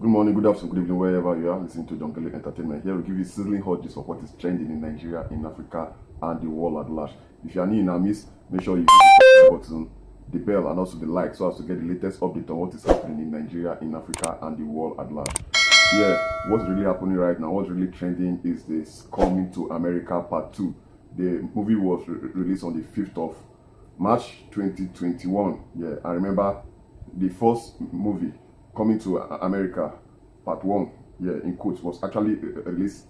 Good morning, good afternoon, good evening, wherever you are listening to Jungle Entertainment. Here we give you sizzling hot news of what is trending in Nigeria, in Africa, and the world at large. If you are new in our midst, make sure you hit the subscribe button, the bell, and also the like so as to get the latest update on what is happening in Nigeria, in Africa, and the world at large. Yeah, what's really happening right now, what's really trending is this Coming to America Part 2. The movie was released on the 5th of March 2021. Yeah, I remember the first movie, Coming to America Part 1, yeah, in quotes, was actually released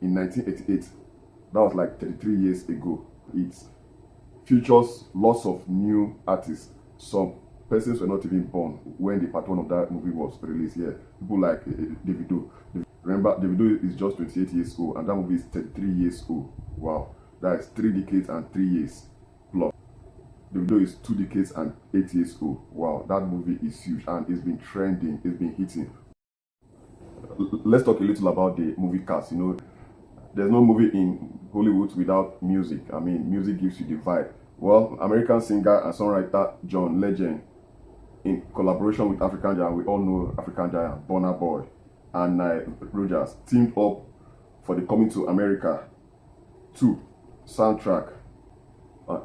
in 1988. That was like 33 years ago. It features lots of new artists. Some persons were not even born when the Part 1 of that movie was released. Yeah, people like Davido. Remember, Davido is just 28 years old, and that movie is 33 years old. Wow, that is 3 decades and 3 years plus. Davido is 2 decades and 8 years old. Wow, that movie is huge and it's been trending, it's been hitting. Let's talk a little about the movie cast. You know, there's no movie in Hollywood without music. I mean, music gives you the vibe. Well, American singer and songwriter John Legend, in collaboration with African Giant, we all know African Giant, Burna Boy, and Nile Rodgers, teamed up for the Coming to America 2 soundtrack.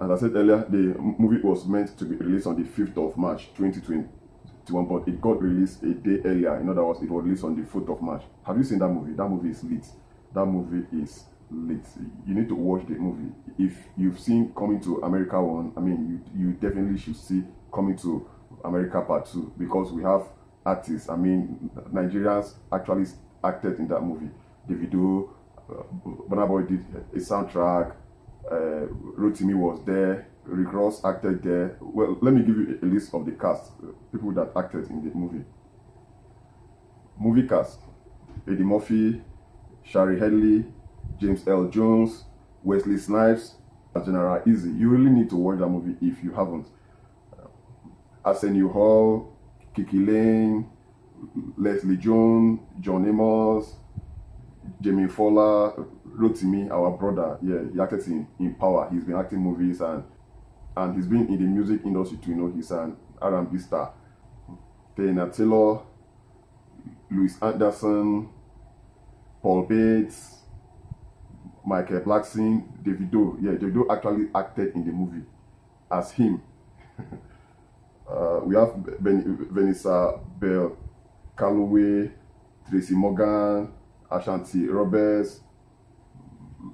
As I said earlier, the movie was meant to be released on the 5th of March 2021, but it got released a day earlier. In other words, it was released on the 4th of March. Have you seen that movie? That movie is lit. That movie is lit. You need to watch the movie. If you've seen Coming to America 1, I mean, you definitely should see Coming to America Part 2, because we have artists. I mean, Nigerians actually acted in that movie. Davido, Burna Boy did a soundtrack. Rotimi was there, Rick Ross acted there. Well, let me give you a list of the cast, people that acted in the movie. Movie cast: Eddie Murphy, Shari Headley, James L. Jones, Wesley Snipes, General Easy. You really need to watch that movie if you haven't. Arsenio Hall, Kiki Lane, Leslie Jones, John Amos, Jamie Fowler, Rotimi, our brother. Yeah, he acted in Power. He's been acting movies and he's been in the music industry too. You know, he's an R&B star. Teyana Taylor, Louis Anderson, Paul Bates, Michael Blackson, Davido. Yeah, Davido actually acted in the movie as him. We have Vanessa Bell Calloway, Tracy Morgan, Ashanti Roberts,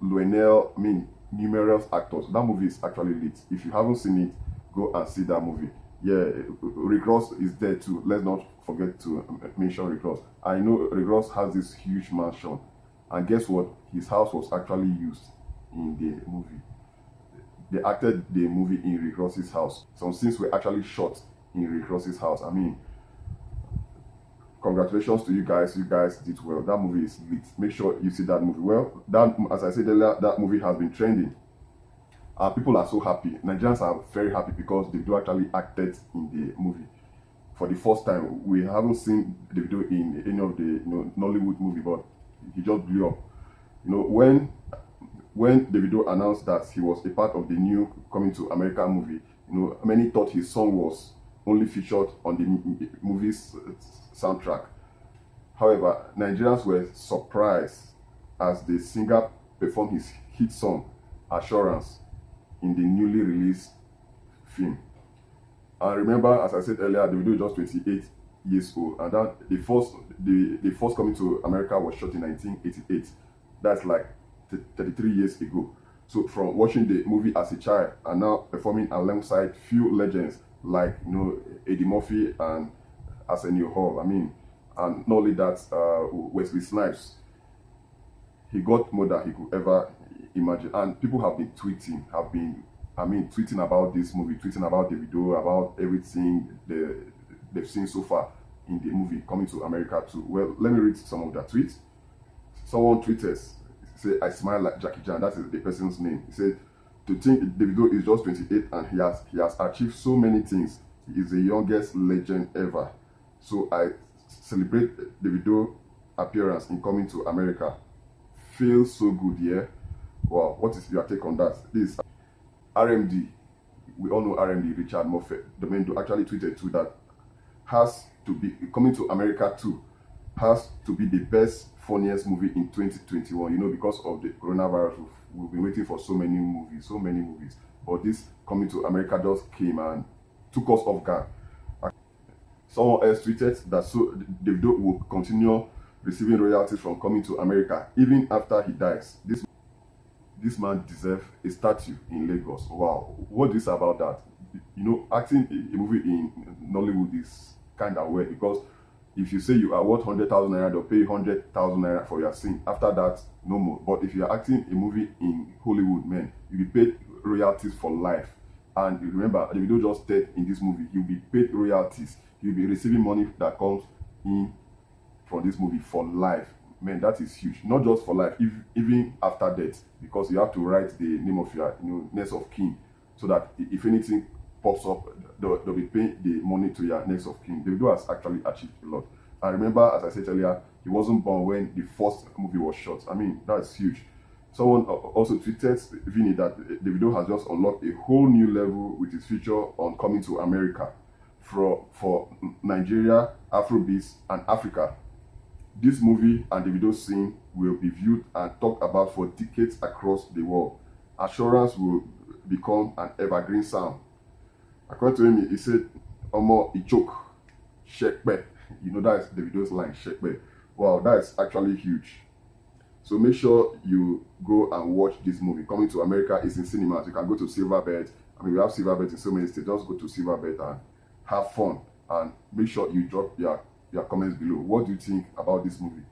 Luenell. I mean, numerous actors. That movie is actually lit. If you haven't seen it, go and see that movie. Yeah, Rick Ross is there too. Let's not forget to mention Rick Ross. I know Rick Ross has this huge mansion, and guess what? His house was actually used in the movie. They acted the movie in Rick Ross's house. Some scenes were actually shot in Rick Ross's house. I mean, congratulations to you guys. You guys did well. That movie is lit. Make sure you see that movie. Well, that, as I said earlier, that movie has been trending. People are so happy. Nigerians are very happy because Davido actually acted in the movie for the first time. We haven't seen Davido in any of the Nollywood movie, but he just blew up. You know, when Davido announced that he was a part of the new Coming to America movie, you know, many thought his song was only featured on the movie's soundtrack. However, Nigerians were surprised as the singer performed his hit song Assurance in the newly released film. And remember, as I said earlier, Davido is just 28 years old, and that the first Coming to America was shot in 1988. That's like 33 years ago. So from watching the movie as a child and now performing alongside few legends like, you know, Eddie Murphy and Arsenio Hall, I mean, and not only that, Wesley Snipes, he got more than he could ever imagine. And people have been tweeting about this movie, tweeting about Davido, about everything they've seen so far in the movie Coming to America 2. Well, let me read some of their tweets. Someone tweeted, say, "I smile like Jackie Chan." That is the person's name. He said, "To think Davido is just 28 and he has achieved so many things. He is the youngest legend ever. So I celebrate Davido appearance in Coming to America. Feels so good, yeah." Wow, what is your take on that? This RMD, we all know RMD, Richard Moffett, the man who actually tweeted too, that has to be Coming to America 2 has to be the best, funniest movie in 2021. You know, because of the coronavirus, we've been waiting for so many movies. But this Coming to America just came and took us off guard. Someone else tweeted that so Davido will continue receiving royalties from Coming to America even after he dies. This man deserves a statue in Lagos. Wow, what is about that? You know, acting a movie in Nollywood is kind of weird, because if you say you are worth 100,000 naira, they'll pay 100,000 naira for your scene. After that, no more. But if you're acting a movie in Hollywood, man, you'll be paid royalties for life. And you remember, if you don't just dead in this movie, you'll be paid royalties. You'll be receiving money that comes in from this movie for life. Man, that is huge. Not just for life, even after death, because you have to write the name of your next of kin, so that if anything pops up, they'll be paying the money to your next of kin. Davido has actually achieved a lot. I remember, as I said earlier, he wasn't born when the first movie was shot. I mean, that's huge. Someone also tweeted Vinny that Davido has just unlocked a whole new level with his feature on Coming to America for Nigeria, Afrobeats, and Africa. This movie and Davido's scene will be viewed and talked about for decades across the world. Assurance will become an evergreen sound. According to him, he said, Omo Ichok, Shekbe. You know, that is Davido's line, Shekbe. Wow, that is actually huge. So make sure you go and watch this movie. Coming to America is in cinemas. You can go to Silverbird. I mean, we have Silverbird in so many states. Just go to Silverbird and have fun. And make sure you drop your comments below. What do you think about this movie?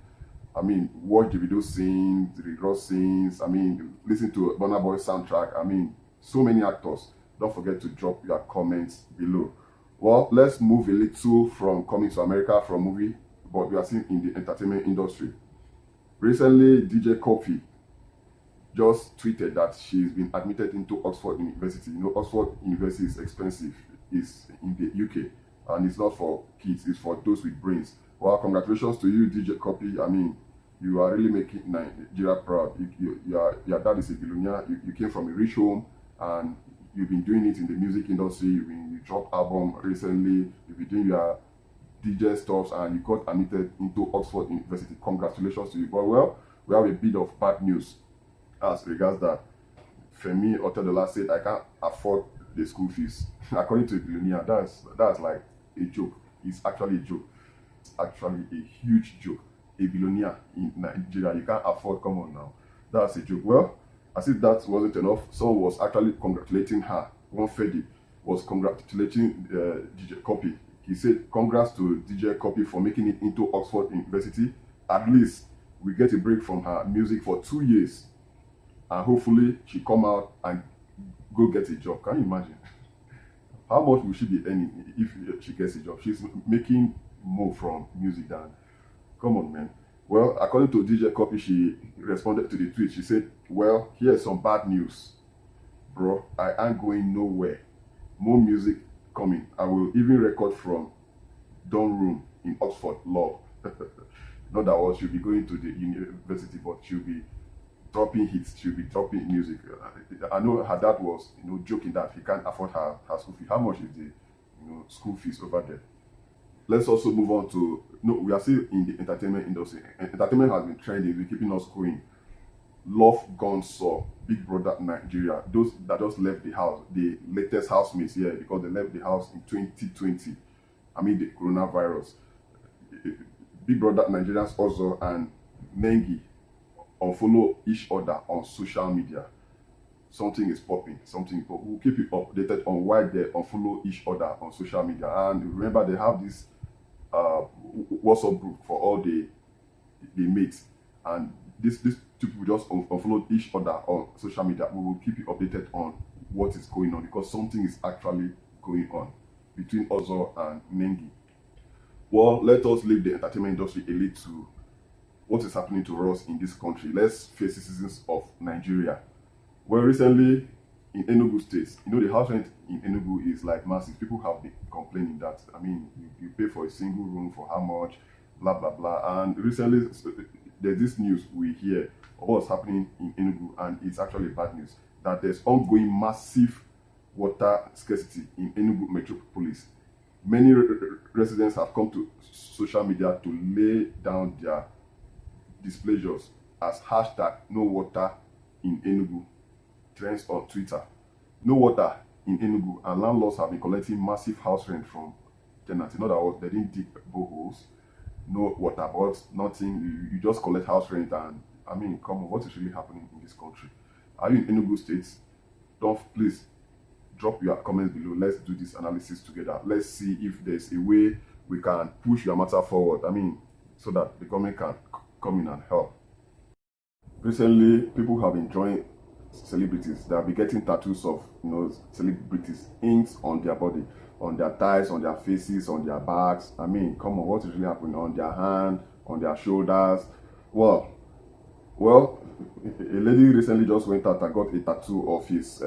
I mean, watch the video scenes, the redraw scenes. I mean, listen to Burna Boy soundtrack. I mean, so many actors. Don't forget to drop your comments below. Well, let's move a little from Coming to America from movie, but we are seeing in the entertainment industry. Recently, DJ Cuppy just tweeted that she's been admitted into Oxford University. You know, Oxford University is expensive. It's in the UK, and it's not for kids, it's for those with brains. Well, congratulations to you, DJ Cuppy. I mean, you are really making Nigeria proud. Your dad is a billionaire. You came from a rich home, and you've been doing it in the music industry. You dropped album recently. You've been doing your DJ stuff, and you got admitted into Oxford University. Congratulations to you. But well, we have a bit of bad news as regards that. Femi Otedola said, I can't afford the school fees. According to a billionaire, that's like a joke. It's actually a joke. It's actually a huge joke. A billionaire in Nigeria, you can't afford, come on now. That's a joke. Well, as if that wasn't enough, someone was actually congratulating her. One Fedi was congratulating DJ Cuppy. He said, congrats to DJ Cuppy for making it into Oxford University. At least we get a break from her music for 2 years. And hopefully she come out and go get a job. Can you imagine? How much will she be earning if she gets a job? She's making more from music than... Come on, man. Well, according to DJ Cuppy, she responded to the tweet. She said, well, here's some bad news. Bro, I ain't going nowhere. More music coming. I will even record from dorm room in Oxford Law. Not that she'll be going to the university, but she'll be dropping hits, she'll be dropping music. I know her dad was, joking that he can't afford her school fee. How much is the, school fees over there? Let's also move on to, we are still in the entertainment industry. Entertainment has been trending, it's keeping us going. Love Gun Saw, Big Brother Nigeria. Those that just left the house, the latest housemates here, because they left the house in 2020. I mean, the coronavirus. Big Brother Nigerians also and Nengi unfollow each other on social media. Something is popping, we'll keep you updated on why they unfollow each other on social media. And remember, they have this WhatsApp group for all the mates, and these two people just unfollow each other on social media. We will keep you updated on what is going on, because something is actually going on between Ozo and Nengi. Well, let us leave the entertainment industry a little. What is happening to us in this country? Let's face the citizens of Nigeria. Well, recently in Enugu State, the house rent in Enugu is like massive. People have been complaining that, I mean, you pay for a single room for how much, blah, blah, blah. And recently, there's this news we hear of what's happening in Enugu, and it's actually bad news, that there's ongoing massive water scarcity in Enugu metropolis. Many residents have come to social media to lay down their displeasures as hashtag no water in Enugu trends on Twitter. No water in Enugu, and landlords have been collecting massive house rent from tenants. In other words, they didn't dig boreholes, no water, but nothing. You just collect house rent, and I mean, come on, what is really happening in this country? Are you in Enugu State? Don't, please drop your comments below. Let's do this analysis together. Let's see if there's a way we can push your matter forward. I mean, so that the government can come in and help. Recently, people have been drawing celebrities. They have been getting tattoos of celebrities, inks on their body, on their thighs, on their faces, on their backs. I mean, come on, what is really happening? On their hand, on their shoulders. Well, a lady recently just went out and got a tattoo of his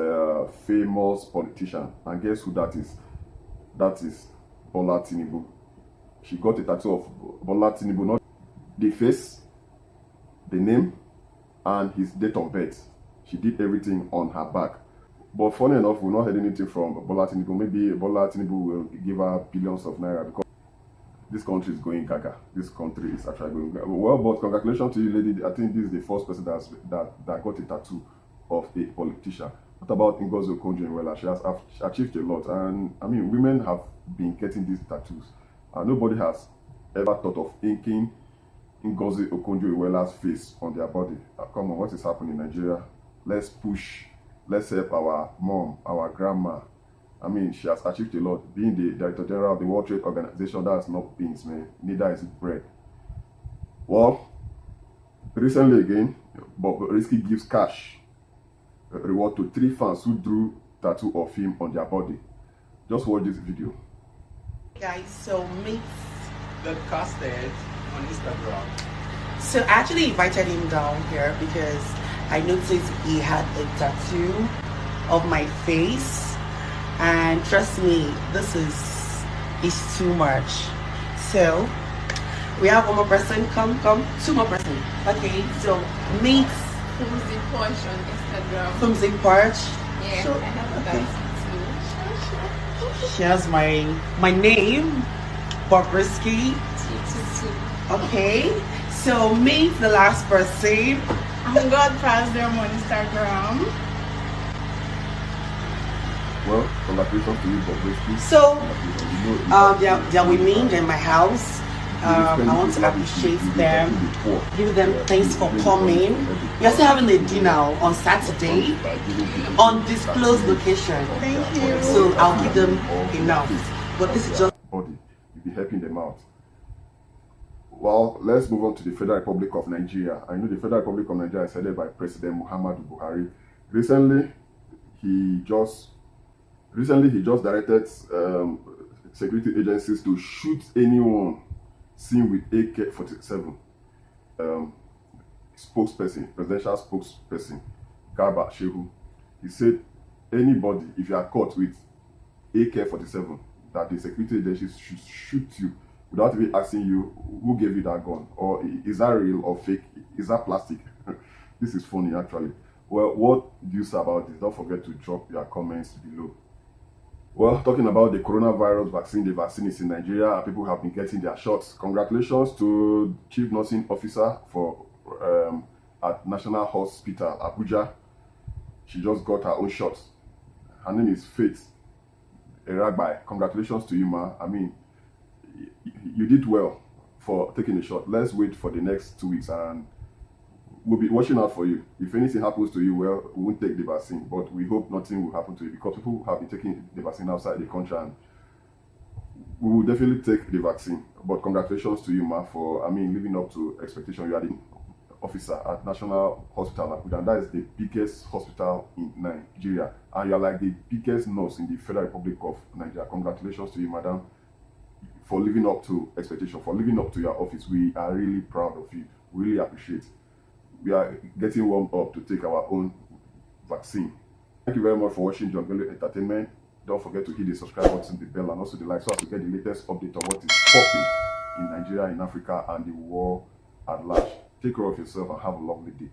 famous politician, and guess who that is? That is Bola Tinubu. She got a tattoo of Bola Tinubu, not the face, the name, and his date of birth. She did everything on her back. But funny enough, we've not heard anything from Bola Tinubu. Maybe Bola Tinubu will give her billions of naira because this country is going gaga. This country is actually going gaga. Well, but congratulations to you, lady. I think this is the first person that got a tattoo of a politician. What about Ngozi Okonjo-Iweala? She has achieved a lot. And I mean, women have been getting these tattoos. And nobody has ever thought of inking Ngozi Okonjo-Iweala's face on their body. Come on, what is happening in Nigeria? Let's push. Let's help our mom, our grandma. I mean, she has achieved a lot. Being the Director General of the World Trade Organization, that's not beans, man. Neither is it bread. Well, recently again, Bobrisky gives cash reward to 3 fans who drew tattoo of him on their body. Just watch this video. Guys, so Mix that casted on Instagram. So I actually invited him down here because I noticed he had a tattoo of my face, and trust me, this is too much. So we have one more person. Come, 2 more person. Okay, so Mix Fumzi Porch on Instagram. Fumzi Porch. Yeah, So, I have okay. that too. Here's my name, Bobrisky. Okay, so me, the last person. I'm God pass them on Instagram. Well, congratulations to you, Bobrisky. So, they're with me, they're in my house. I want to appreciate them, give them thanks for coming. We're still having a dinner on Saturday on disclosed location. Thank you. So I'll give them enough. But this is just body. You'll be helping them out. Well, let's move on to the Federal Republic of Nigeria. I know the Federal Republic of Nigeria is headed by President Muhammadu Buhari. Recently, he just directed security agencies to shoot anyone seen with AK-47. Presidential spokesperson, Garba Shehu, he said, anybody, if you are caught with AK-47, that the security agencies should shoot you without even asking you who gave you that gun, or is that real or fake, is that plastic? This is funny actually. Well, what do you say about this? Don't forget to drop your comments below. Well, talking about the coronavirus vaccine, the vaccine is in Nigeria. People have been getting their shots. Congratulations to Chief Nursing Officer for at National Hospital Abuja. She just got her own shot. Her name is Faith Eragbai. Congratulations to you, ma. I mean, you did well for taking a shot. Let's wait for the next 2 weeks and we'll be watching out for you. If anything happens to you, well, we won't take the vaccine, but we hope nothing will happen to you because people have been taking the vaccine outside the country, and we will definitely take the vaccine. But congratulations to you, ma, for, I mean, living up to expectation. You are the officer at National Hospital Abuja, and that is the biggest hospital in Nigeria, and you are like the biggest nurse in the Federal Republic of Nigeria. Congratulations to you, madam, for living up to expectation, for living up to your office. We are really proud of you. We really appreciate it. We are getting warmed up to take our own vaccine. Thank you very much for watching Jungle Entertainment. Don't forget to hit the subscribe button, the bell, and also the like, so as to get the latest update on what is popping in Nigeria, in Africa, and the world at large. Take care of yourself and have a lovely day.